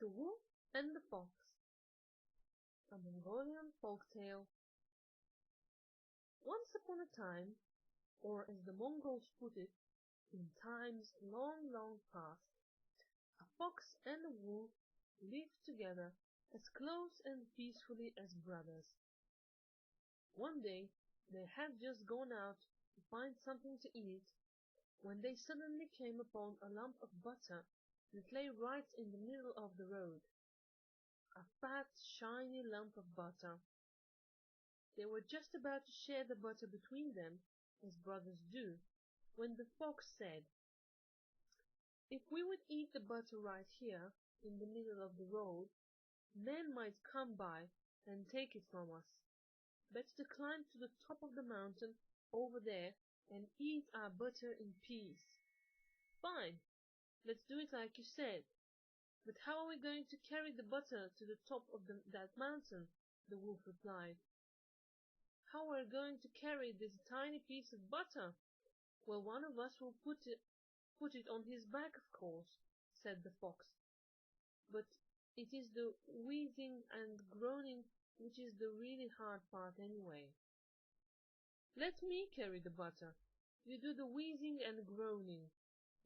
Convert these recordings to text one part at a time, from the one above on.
The Wolf and the Fox, a Mongolian folktale. Once upon a time, or as the Mongols put it, in times long, long past, a fox and a wolf lived together as close and peacefully as brothers. One day they had just gone out to find something to eat, when they suddenly came upon a lump of butter that lay right in the middle of the road. A fat, shiny lump of butter. They were just about to share the butter between them, as brothers do, when the Fox said, "If we would eat the butter right here, in the middle of the road, men might come by and take it from us. Better to climb to the top of the mountain over there and eat our butter in peace." "Fine! Let's do it like you said. But how are we going to carry the butter to the top of that mountain?" the Wolf replied. "How are we going to carry this tiny piece of butter? Well, one of us will put it on his back, of course," said the Fox. "But it is the wheezing and groaning which is the really hard part anyway." "Let me carry the butter. You do the wheezing and groaning,"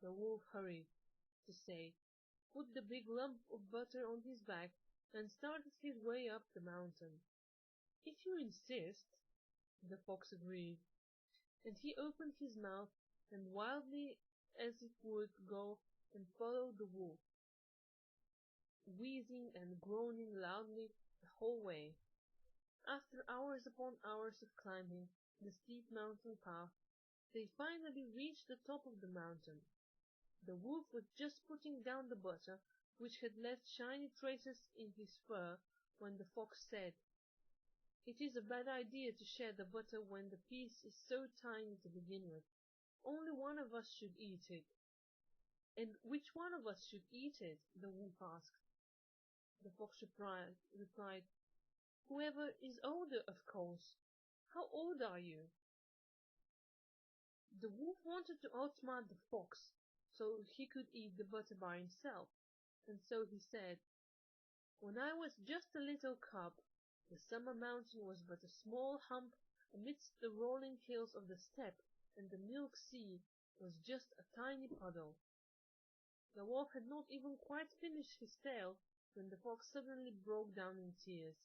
the Wolf hurried to say, put the big lump of butter on his back, and started his way up the mountain. "If you insist," the Fox agreed, and he opened his mouth and wildly as it would go and followed the Wolf, wheezing and groaning loudly the whole way. After hours upon hours of climbing the steep mountain path, they finally reached the top of the mountain. The Wolf was just putting down the butter, which had left shiny traces in his fur, when the Fox said, "It is a bad idea to share the butter when the piece is so tiny to begin with. Only one of us should eat it." "And which one of us should eat it?" the Wolf asked. The Fox replied, "Whoever is older, of course. How old are you?" The Wolf wanted to outsmart the Fox, so he could eat the butter by himself, and so he said, "When I was just a little cub, the summer mountain was but a small hump amidst the rolling hills of the steppe, and the milk sea was just a tiny puddle." The Wolf had not even quite finished his tale when the Fox suddenly broke down in tears.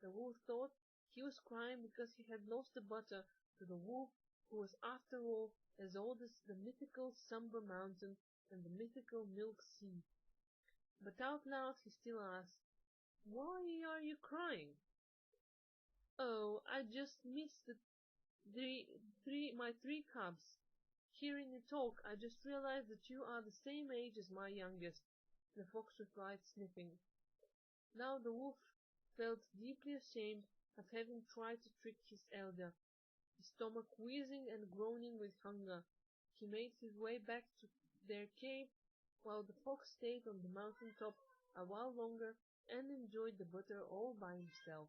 The Wolf thought he was crying because he had lost the butter to the Wolf, who was after all as old as the mythical Somber Mountain and the mythical Milk Sea. But out loud he still asked, "Why are you crying?" "Oh, I just miss my three cubs. Hearing you talk, I just realized that you are the same age as my youngest," the Fox replied, sniffing. Now the Wolf felt deeply ashamed of having tried to trick his elder. His stomach wheezing and groaning with hunger, he made his way back to their cave, while the Fox stayed on the mountain top a while longer and enjoyed the butter all by himself.